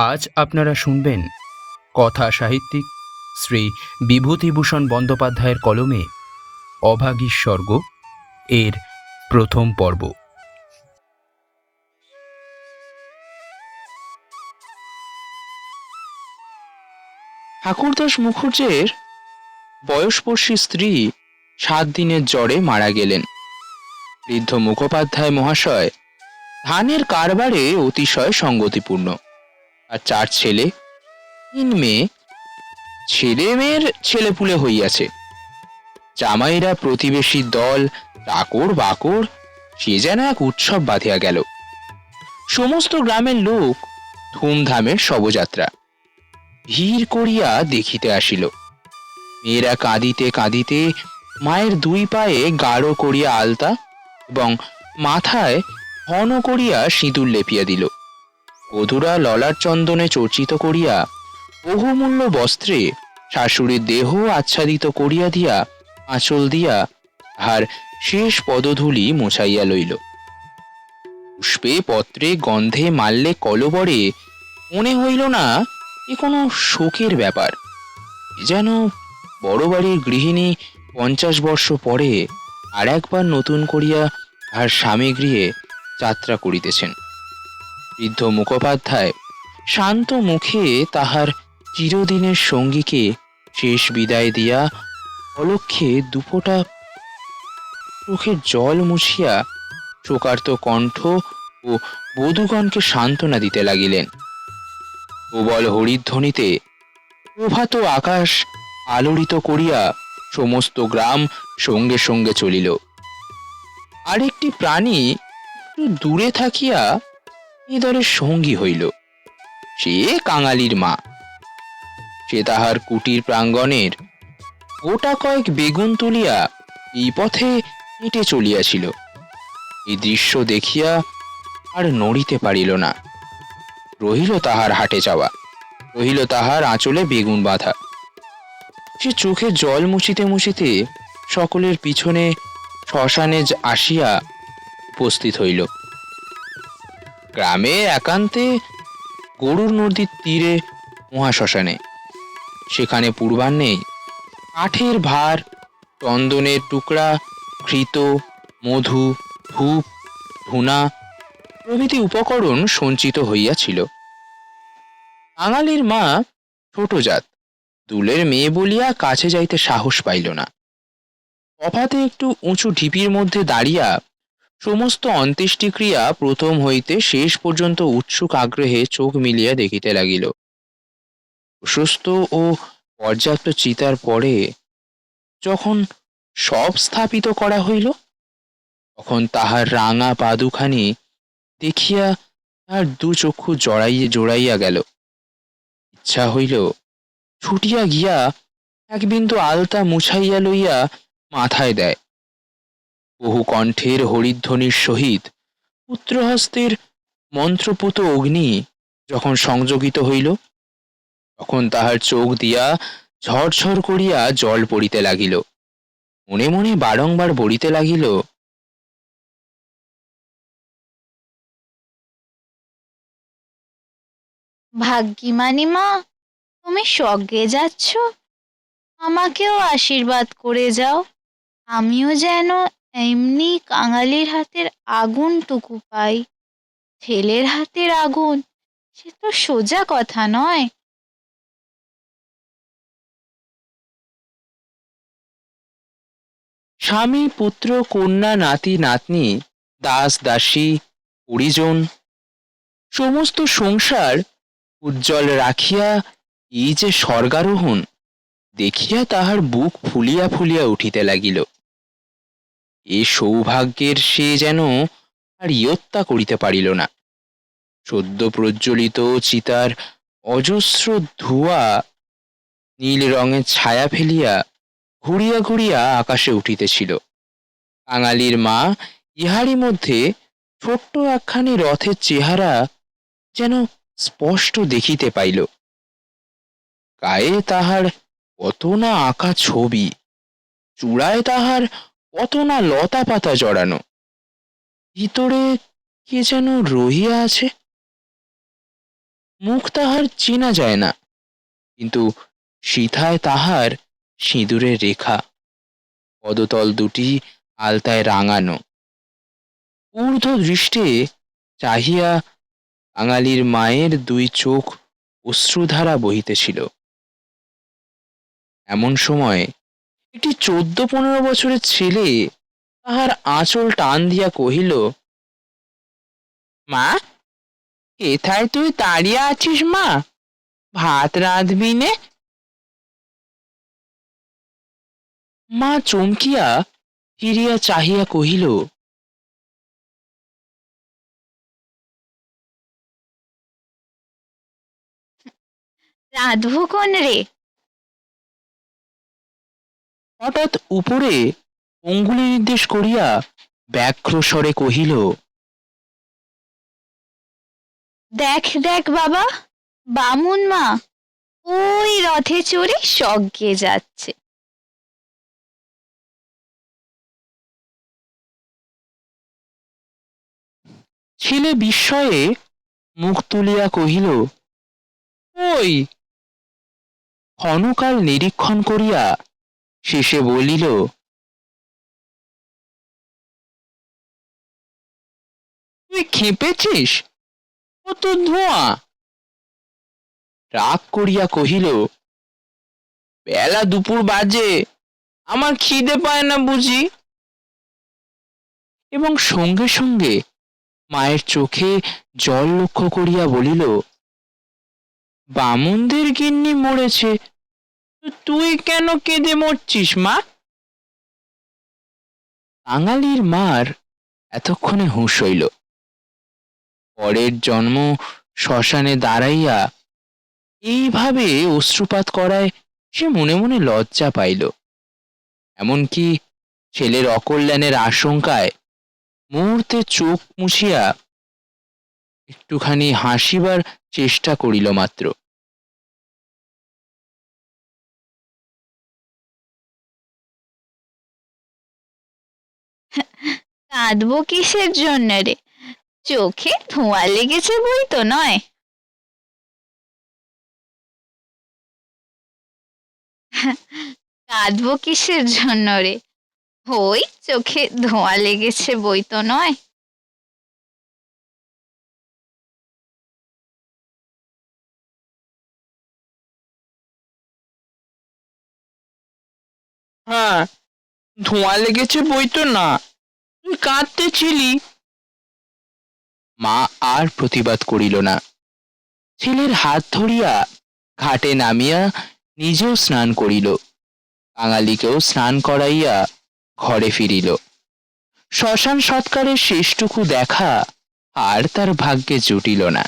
আজ আপনারা শুনবেন কথা সাহিত্যিক শ্রী বিভূতিভূষণ বন্দ্যোপাধ্যায়ের কলমে অভাগীর স্বর্গ এর প্রথম পর্ব। ঠাকুরদাস মুখুজ্জের বয়স্পর্শী স্ত্রী 7 দিনের জ্বরে মারা গেলেন। বৃদ্ধ মুখোপাধ্যায় মহাশয় ধানের কারবারে অতিশয় সঙ্গতিপূর্ণ। আর 4 ছেলে 3 মেয়ে। ছেলে মেয়ের ছেলেপুলে হইয়াছে। জামাইরা প্রতিবেশী দল, চাকর বাকর, সে যেন এক উৎসব বাঁধিয়া গেল। সমস্ত গ্রামের লোক ধুমধামের শবযাত্রা ভিড় করিয়া দেখিতে আসিল। মেয়েরা কাঁদিতে কাঁদিতে মায়ের 2 পায়ে গাঢ় করিয়া আলতা এবং মাথায় ঘন করিয়া সিঁদুর লেপিয়া দিল। বধূরা ললাট চন্দনে চর্চিত করিয়া বহুমূল্য বস্ত্রে শাশুড়ির দেহ আচ্ছাদিত করিয়া দিয়া আঁচল দিয়া আর শেষ পদধূলি মোছাইয়া লইল। পুষ্পে পত্রে গন্ধে মাল্যে কলবরে মনে হইল না এ কোনো শোকের ব্যাপার। যেন বড় বাড়ির গৃহিণী 50 বর্ষ পরে আর একবার নতুন করিয়া আর স্বামী গৃহে যাত্রা করিতেছেন। বৃদ্ধ মুখোপাধ্যায় শান্ত মুখে তাহার চিরদিনের সঙ্গীকে শেষ বিদায় দিয়া অলক্ষে 2 ফোঁটা চোখের জল মুছিয়া শোকার্ত কণ্ঠ ও বধূগণকে সান্ত্বনা দিতে লাগিলেন। প্রবল হরিধ্বনিতে প্রভাত আকাশ আলোড়িত করিয়া সমস্ত গ্রাম সঙ্গে সঙ্গে চলিল। আরেকটি প্রাণী একটু দূরে থাকিয়া ইঁদরের সঙ্গী হইল। সে কাঙালির মা। সে তাহার কুটির প্রাঙ্গণের গোটা কয়েক বেগুন তুলিয়া এই পথে হেঁটে চলিয়াছিল। এই দৃশ্য দেখিয়া আর নড়িতে পারিল না। রহিল তাহার হাটে যাওয়া, রহিল তাহার আঁচলে বেগুন বাঁধা। সে চোখে জল মুছিতে মুছিতে সকলের পিছনে শ্মশানে আসিয়া উপস্থিত হইল। গ্রামে একান্তে গরুর নদীর তীরে মহাশ্মশানে। সেখানে পূর্বাহ্নে কাঠের ভার, চন্দনের টুকরা, ঘৃত, মধু, ধূপ, ধুনা প্রভৃতি উপকরণ সঞ্চিত হইয়াছিল। কাঙালির মা ছোট জাত, দুলের মেয়ে বলিয়া কাছে যাইতে সাহস পাইল না। তফাতে একটু উঁচু ঢিপির মধ্যে দাঁড়িয়া সমস্ত অন্ত্যেষ্টিক্রিয়া প্রথম হইতে শেষ পর্যন্ত উৎসুক আগ্রহে চোখ মিলিয়া দেখিতে লাগিল। প্রশস্ত ও পর্যাপ্ত চিতার পরে যখন সব স্থাপিত করা হইল, তখন তাহার রাঙা পাদুখানি দেখিয়া তার 2 চক্ষু জোড়াইয়া গেল। ইচ্ছা হইল ছুটিয়া গিয়া এক বিন্দু আলতা মুছাইয়া লইয়া মাথায় দেয়। বহু কণ্ঠের হরিধ্বনির সহিত পুত্রহস্তের মন্ত্রপুত অগ্নি যখন সংযোগিত হইল, তখন তাহার চোখ দিয়া ঝরঝর করিয়া জল পড়িতে লাগিল। মনে মনে বারংবার বলিতে লাগিল, ভাগ্যিমানি মা, তুমি স্বর্গে যাচ্ছ, আমাকেও আশীর্বাদ করে যাও। আমিও যেন এমনি কাঙালির হাতের আগুনটুকু পাই। ছেলের হাতের আগুন, সে তো সোজা কথা নয়। স্বামী পুত্র কন্যা নাতি নাতনি দাস দাসী পরিজন সমস্ত সংসার উজ্জ্বল রাখিয়া এই যে স্বর্গারোহণ দেখিয়া তাহার বুক ফুলিয়া ফুলিয়া উঠিতে লাগিল। এ সৌভাগ্যের সে যেন আর ইয়ত্তা করিতে পারিল না। সদ্য প্রজ্বলিত চিতার অজস্র ধোঁয়া নীল রঙের ছায়া ফেলিয়া ঘুরিয়া ঘুরিয়া আকাশে উঠিতেছিল। কাঙালির মা ইহারই মধ্যে ছোট্ট একখানি রথের চেহারা যেন স্পষ্ট দেখিতে পাইল। গায়ে তাহার কত না আঁকা ছবি, চূড়ায় তাহার কত না লতা পাতা জড়ানো, ভিতরে কে যেন রহিয়া আছে। মুখ তাহার চেনা যায় না, কিন্তু সিথায় তাহার সিঁদুরের রেখা, পদতল দুটি আলতায় রাঙানো। ঊর্ধ্ব দৃষ্টে চাহিয়া বাঙালির মায়ের দুই চোখ অশ্রুধারা বহিতেছিল। এমন সময় একটি 14-15 বছরের ছেলে তাহার আঁচল টান দিয়া কহিল, মা, এথায় তুই দাঁড়িয়ে আছিস মা? ভাত রাঁধবি নে? মা চমকিয়া ফিরিয়া চাহিয়া কহিল, রাঁধবো কোন রে? হঠাৎ উপরে অঙ্গুলি নির্দেশ করিয়া ব্যাঘ্র স্বরে কহিল, দেখ দেখ বাবা, বামুন মা ওই রথে চড়ে স্বর্গে যাচ্ছে। ছেলে বিস্ময়ে মুখ তুলিয়া কহিল, ওই। ক্ষণকাল নিরীক্ষণ করিয়া শেষে বলিল, তুই খেপেছিস? কত ধোঁয়া। রাগ করিয়া কহিল, বেলা দুপুর বাজে, আমার খিদে পায় না বুঝি? এবং সঙ্গে সঙ্গে মায়ের চোখে জল লক্ষ্য করিয়া বলিল, বামুনদের গিন্নি মরেছে, তুই কেন কেঁদে মরছিস মা? বাঙালির মার এতক্ষণে হুঁশ হইল। পরের জন্ম শ্মশানে দাঁড়াইয়া এইভাবে অশ্রুপাত করায় সে মনে মনে লজ্জা পাইল। এমনকি ছেলের অকল্যাণের আশঙ্কায় মুহূর্তে চোখ মুছিয়া একটুখানি হাসিবার চেষ্টা করিল মাত্র। কাঁদবো কিসের জন্য রে? চোখে ধোঁয়া লেগেছে বই তো নয়। কাঁদবো কিসের জন্য রে? ওই চোখে ধোঁয়া লেগেছে বই তো নয়। হ্যাঁ, ধোঁয়া লেগেছে বই তো না, তুই কাঁদতেছিলি। মা আর প্রতিবাদ করিল না। ছেলের হাত ধরিয়া ঘাটে নামিয়া নিজেও স্নান করিল, বাঙালিকেও স্নান করাইয়া ঘরে ফিরিল। শ্মশান সৎকারের শেষটুকু দেখা আর তার ভাগ্যে জুটিল না।